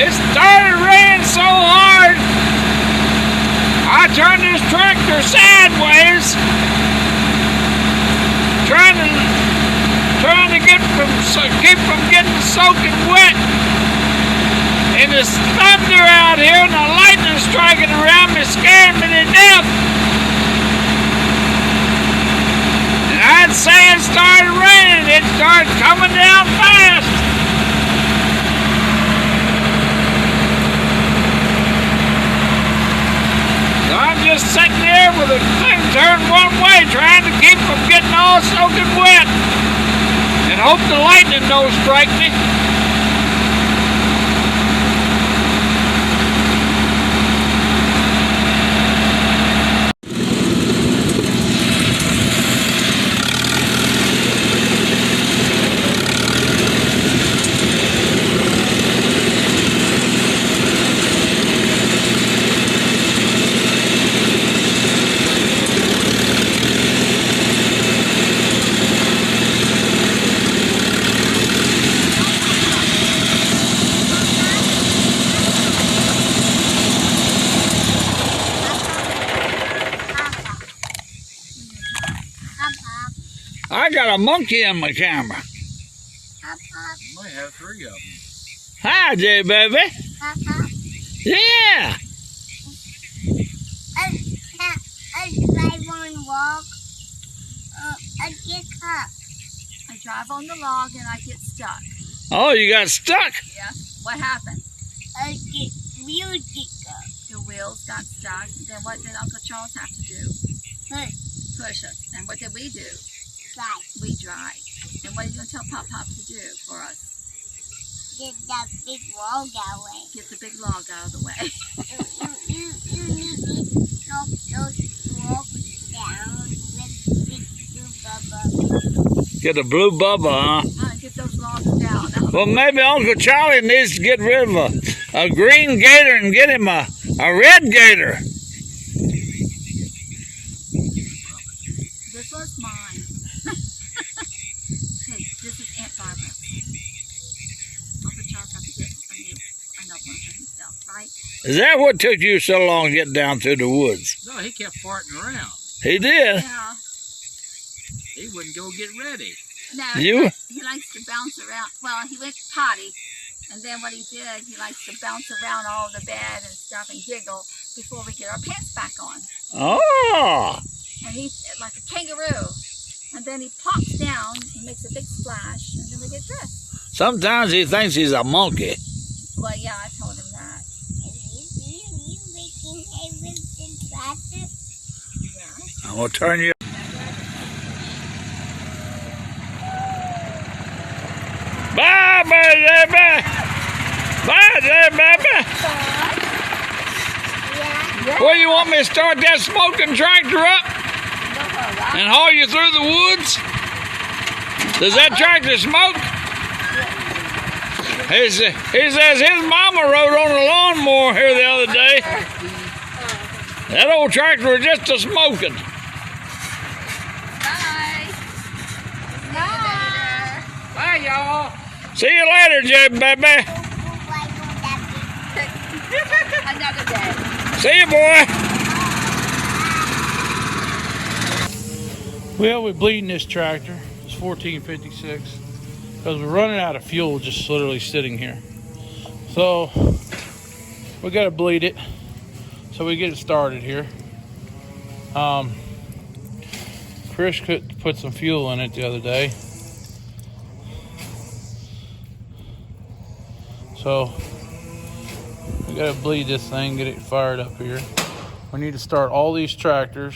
It started raining so hard, I turned this tractor sideways, trying to keep from getting soaking wet. And there's thunder out here and the lightning striking around me, scaring me to death. And I'd say it started raining. It started coming down fast. So I'm just sitting there with the thing turned one way, trying to keep from getting all soaking wet. And hope the lightning don't strike me. I got a monkey in my camera. You might have 3 of them. Hi, Jay, baby. Yeah. I want to walk. I get up. I drive on the log and I get stuck. Oh, you got stuck? Yeah. What happened? I get music up. The wheels got stuck. Then what did Uncle Charles have to do? Push us. And what did we do? Drive. We drive. And what are you going to tell Pop to do for us? Get that big log away. Get the big log out of the way. You need to knock those logs down with big blue bubba. Get a blue bubba, huh? Get those logs down. Well, maybe Uncle Charlie needs to get rid of a green gator and get him a red gator. This one's mine. Hey, this is Aunt Barbara. Uncle Charles has to get another one for himself, right? Is that what took you so long to get down through the woods? No, he kept farting around. He did? Yeah. He wouldn't go get ready. No, You? he likes to bounce around. Well, he went potty, and then what he did, he likes to bounce around all the bed and stuff and giggle before we get our pants back on. Oh! And he's like a kangaroo. And then he plops down, he makes a big splash, and then we get dressed. Sometimes he thinks he's a monkey. Well, yeah, I told him that. You making hay with the tractor? Yeah. I'm going to turn you. Bye, baby! Bye, baby! Yeah. Well, you want me to start that smoking tractor up and haul you through the woods? Does that tractor smoke? He says his mama rode on a lawnmower here the other day. That old tractor was just a smoking. Bye. Bye. Bye, y'all. See you later, Jay, baby. Another day. See you, boy. Well, we're bleeding this tractor. It's 1456 because we're running out of fuel just literally sitting here. So we got to bleed it so we get it started here. Chris could put some fuel in it the other day. So we got to bleed this thing, get it fired up here. We need to start all these tractors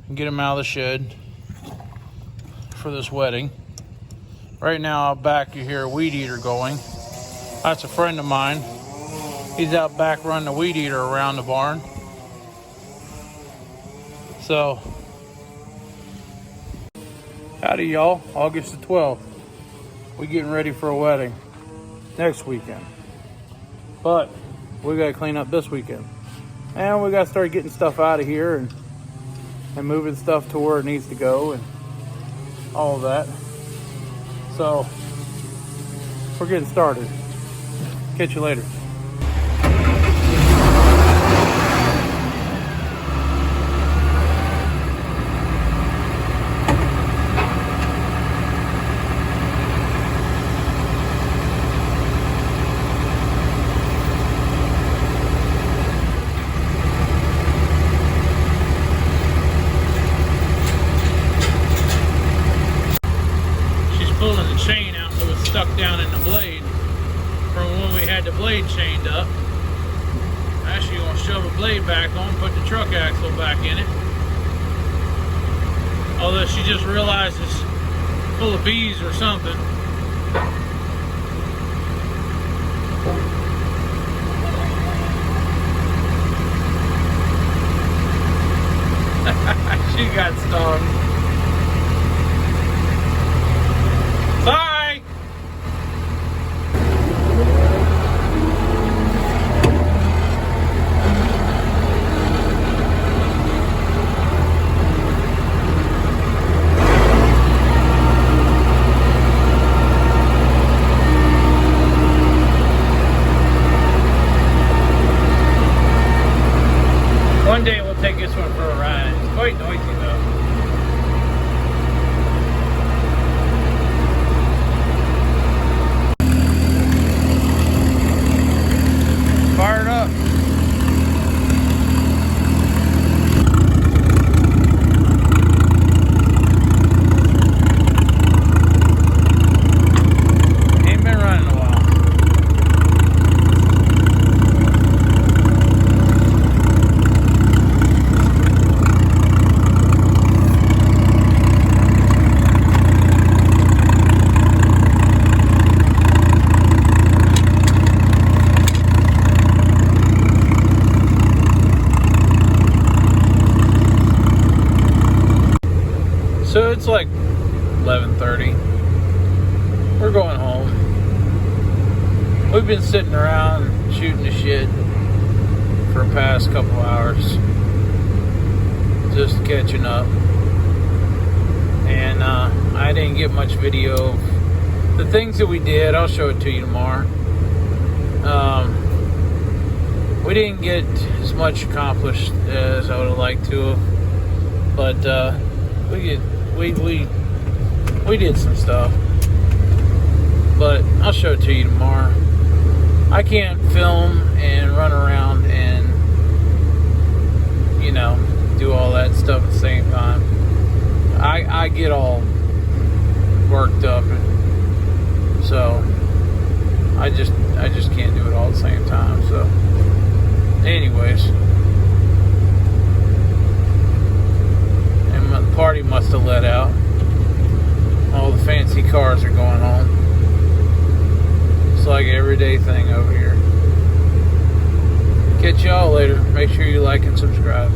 and get them out of the shed for this wedding. Right now out back you hear a weed eater going. That's a friend of mine. He's out back running the weed eater around the barn. So, howdy y'all, August the 12th. We're getting ready for a wedding next weekend. But we gotta clean up this weekend. And we gotta start getting stuff out of here and moving stuff to where it needs to go and all of that. So we're getting started. Catch you later. Pulling the chain out that was stuck down in the blade from when we had the blade chained up. Actually, gonna shove the blade back on, put the truck axle back in it. Although she just realized it's full of bees or something. She got stung. Bye! One day we'll take this one for a ride. It's quite noisy though. Fired up. Ain't been running a while. So it's like 11:30. We're going home. We've been sitting around shooting the shit for the past couple hours. Just catching up. And I didn't get much video of the things that we did. I'll show it to you tomorrow. We didn't get as much accomplished as I would have liked to have. But we did some stuff, but I'll show it to you tomorrow. I can't film and run around and, you know, do all that stuff at the same time. I get all worked up, and so I just can't do it all at the same time. So anyways, and the party must have let out. All the fancy cars are going home. It's like an everyday thing over here. Catch y'all later. Make sure you like and subscribe.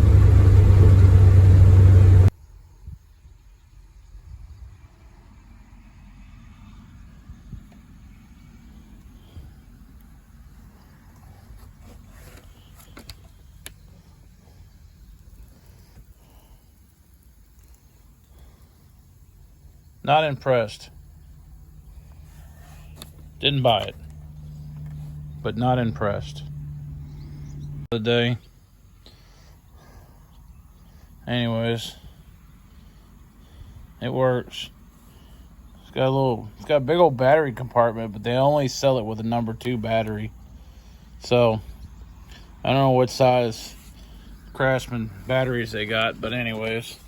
Not impressed. Didn't buy it, but not impressed. The day. Anyways, it works. It's got a big old battery compartment, but they only sell it with a number 2 battery. So I don't know what size Craftsman batteries they got, but anyways.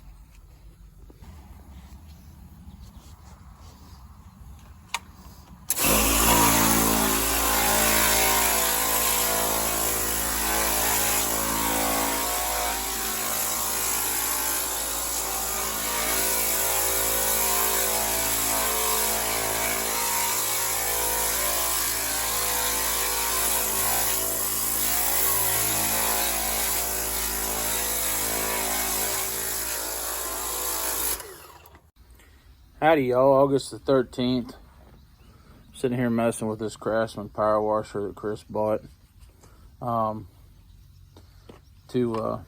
Howdy y'all, August the 13th. Sitting here messing with this Craftsman power washer that Chris bought to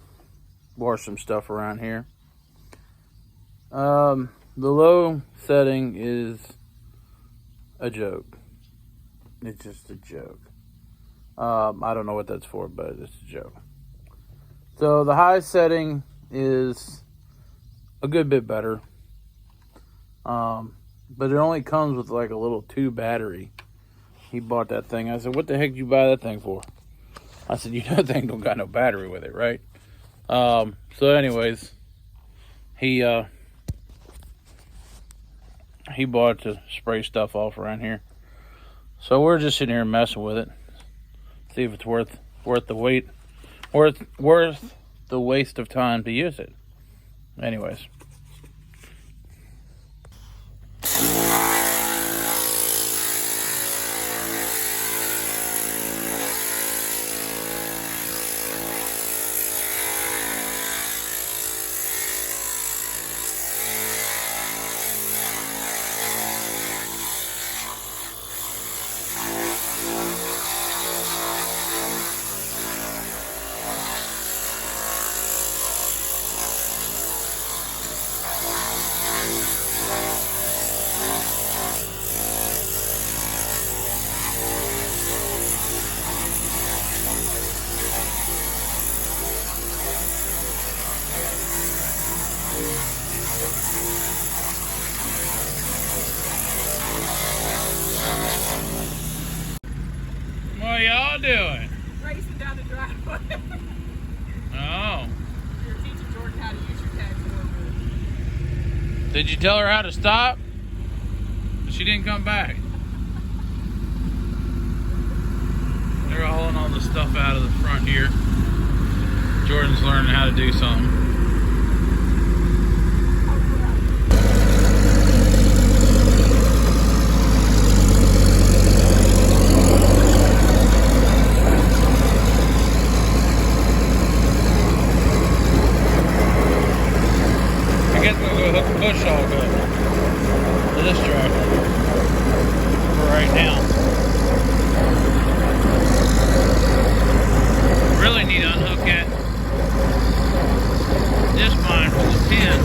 wash some stuff around here. The low setting is a joke. It's just a joke. I don't know what that's for, but it's a joke. So the high setting is a good bit better. But it only comes with like a little 2 battery. He bought that thing. I said, what the heck did you buy that thing for? I said, you know that thing don't got no battery with it, right? So anyways, he bought to spray stuff off around here. So we're just sitting here messing with it. See if it's worth the wait, worth the waste of time to use it. Anyways. What y'all doing? Racing down the driveway. Oh. You're teaching Jordan how to use your tags more. Did you tell her how to stop? She didn't come back. They're hauling all the stuff out of the front here. Jordan's learning how to do something. I guess we'll go hook the bushhog up to this tractor for right now. Really need to unhook this mine from the pin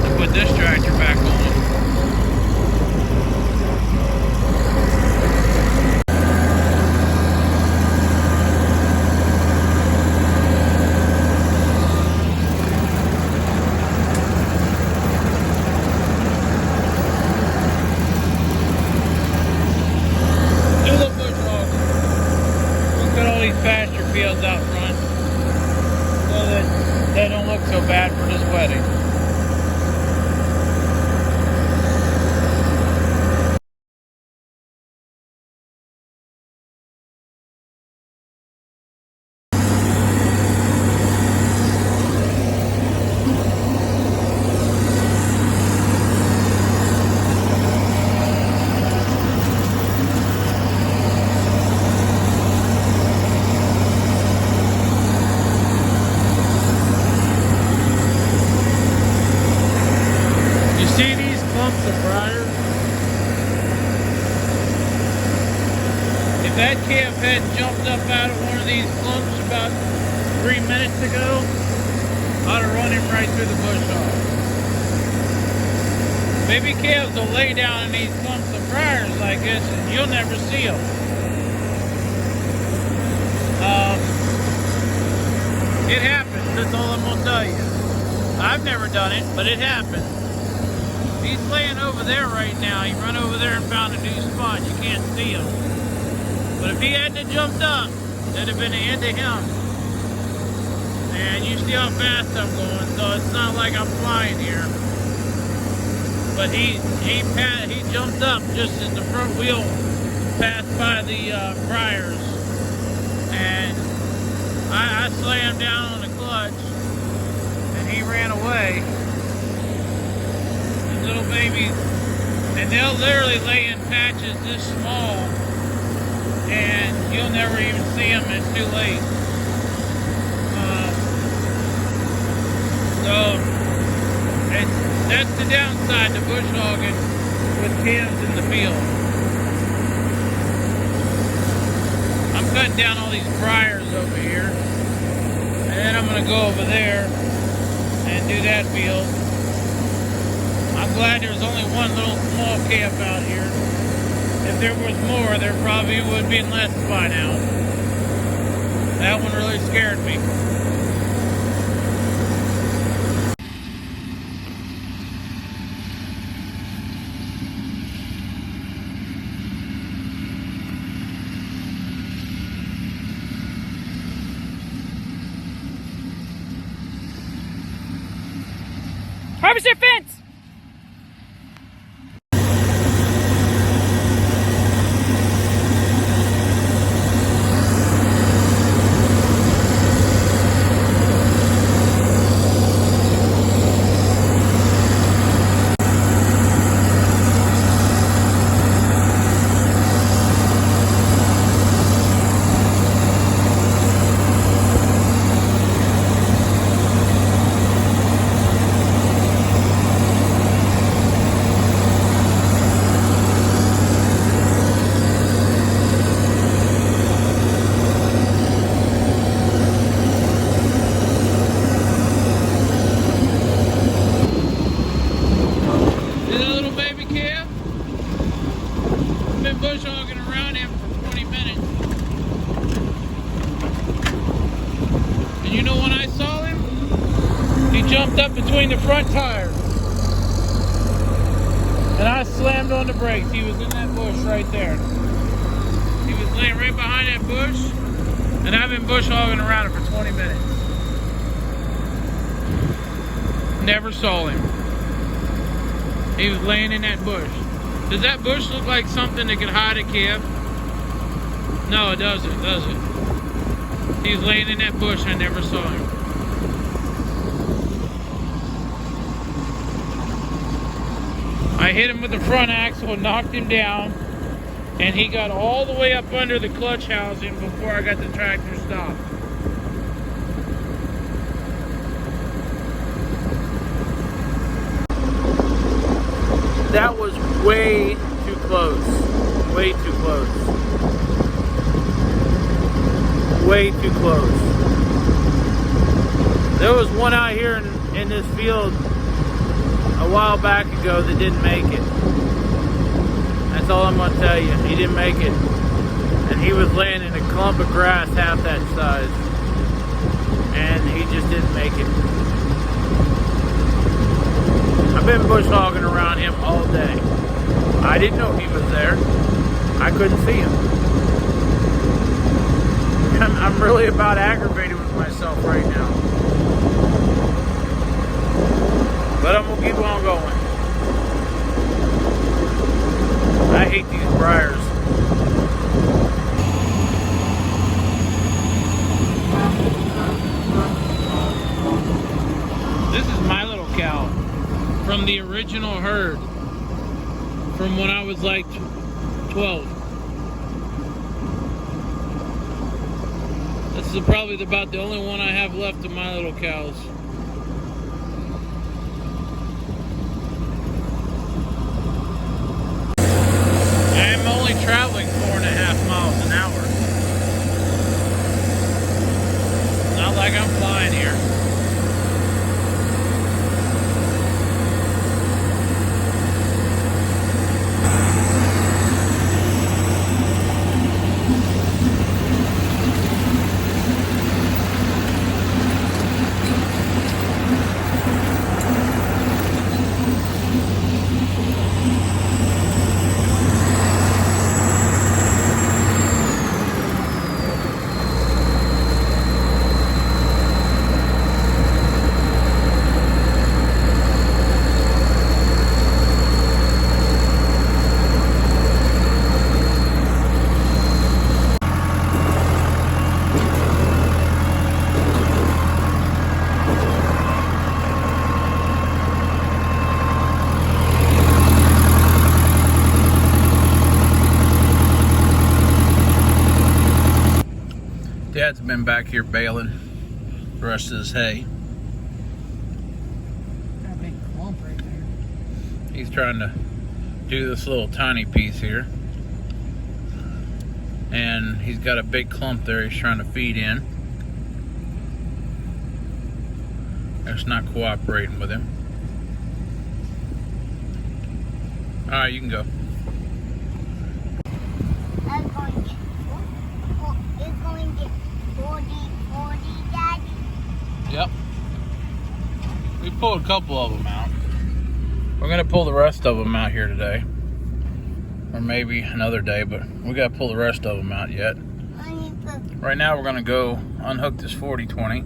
to put this tractor back on. Pasture fields out front so that they don't look so bad for this wedding. See these clumps of briars? If that calf had jumped up out of one of these clumps about 3 minutes ago, I'd have run him right through the bush hog. Baby calves will lay down in these clumps of briars like this and you'll never see them. It happens, that's all I'm going to tell you. I've never done it, but it happens. He's laying over there right now. He run over there and found a new spot. You can't see him. But if he hadn't have jumped up, that'd have been the end of him. And you see how fast I'm going, so it's not like I'm flying here. But he jumped up just as the front wheel passed by the briars. And I slammed down on the clutch, and he ran away. Little babies, and they'll literally lay in patches this small and you'll never even see them. It's too late. So that's the downside to bush hogging with calves in the field. I'm cutting down all these briars over here, and then I'm going to go over there and do that field. I'm glad there's only one little small calf out here. If there was more, there probably would be less by now. That one really scared me. Harvester fence! Bushhogging around him for 20 minutes. And you know when I saw him? He jumped up between the front tires. And I slammed on the brakes. He was in that bush right there. He was laying right behind that bush. And I've been bush hogging around him for 20 minutes. Never saw him. He was laying in that bush. Does that bush look like something that could hide a calf? No, it doesn't, does it? He was laying in that bush. I never saw him. I hit him with the front axle and knocked him down, and he got all the way up under the clutch housing before I got the tractor stopped. That was way too close. Way too close. Way too close. There was one out here in this field a while back ago that didn't make it. That's all I'm going to tell you. He didn't make it. And he was laying in a clump of grass half that size. And he just didn't make it. I've been bush hogging around him all day. I didn't know he was there. I couldn't see him. I'm really about aggravated with myself right now. But I'm going to keep on going. I hate these briars. This is my little cow. From the original herd, from when I was like 12. This is probably about the only one I have left of my little cows. I'm only traveling 4.5 miles an hour. Not like I'm flying here. Dad's been back here baling the rest of his hay. Got a big clump right there. He's trying to do this little tiny piece here. And he's got a big clump there he's trying to feed in. It's not cooperating with him. Alright, you can go. pulled a couple of them out. We're gonna pull the rest of them out here today. Or maybe another day, but we gotta pull the rest of them out yet. Right now we're gonna go unhook this 4020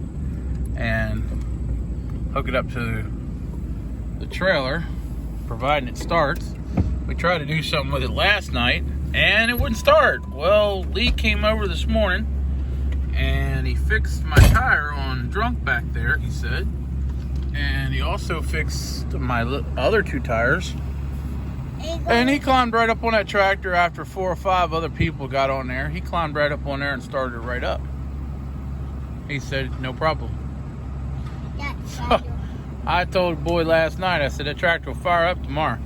and hook it up to the trailer, providing it starts. We tried to do something with it last night and it wouldn't start. Well, Lee came over this morning and he fixed my tire on drunk back there, he said. And he also fixed my other two tires. And he climbed right up on that tractor after 4 or 5 other people got on there. He climbed right up on there and started it right up. He said, no problem. So, I told the boy last night, I said, that tractor will fire up tomorrow.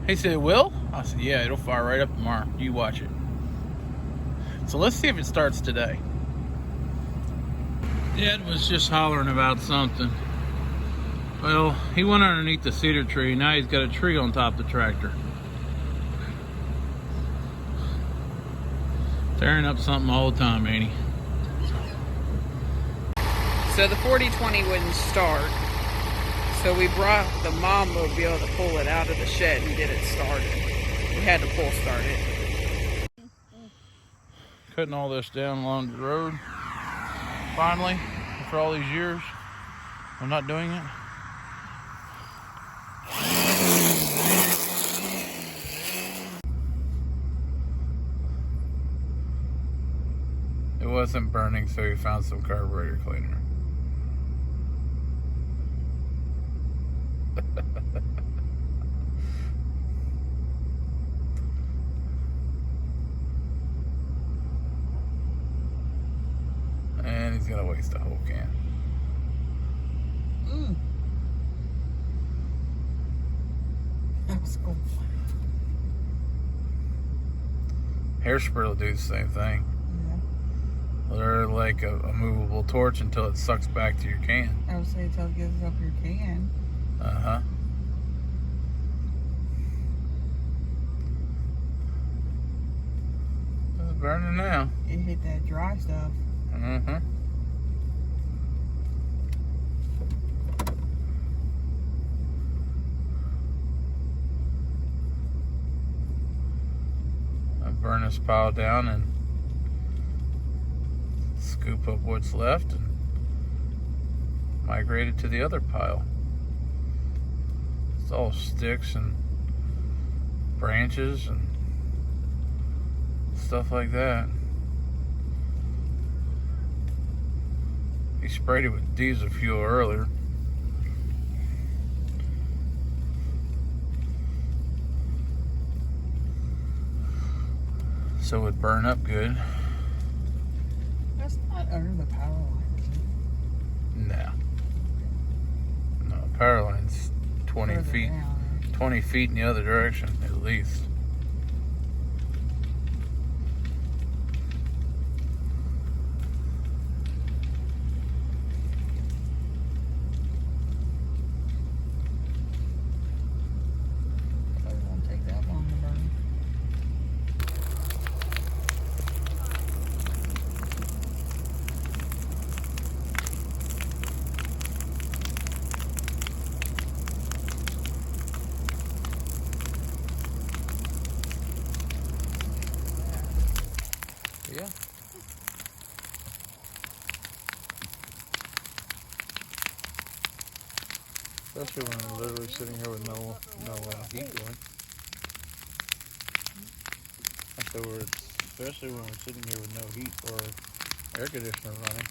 He said, it will? I said, yeah, it'll fire right up tomorrow. You watch it. So let's see if it starts today. Dad was just hollering about something. Well, he went underneath the cedar tree. Now he's got a tree on top of the tractor. Tearing up something all the time, ain't he? So the 4020 wouldn't start. So we brought the mom-mobile to pull it out of the shed and get it started. We had to pull start it. Cutting all this down along the road. Finally, after all these years, I'm not doing it. It wasn't burning, so we found some carburetor cleaner. And he's gonna waste the whole can. That's cool. Hairspray will do the same thing. Yeah. They're like a movable torch until it sucks back to your can. I would say until it gives up your can. Uh-huh. It's burning now. It hit that dry stuff. Mm-hmm. I burn this pile down and scoop up what's left and migrate it to the other pile. It's all sticks and branches and stuff like that. He sprayed it with diesel fuel earlier. So it would burn up good. That's not under the power line, is it? No. No, power line's 20 Further feet. down. 20 feet in the other direction, at least. Probably won't take that long to burn. Yeah. Especially when I'm literally sitting here with no heat going. Afterwards, especially when we're sitting here with no heat or air conditioner running.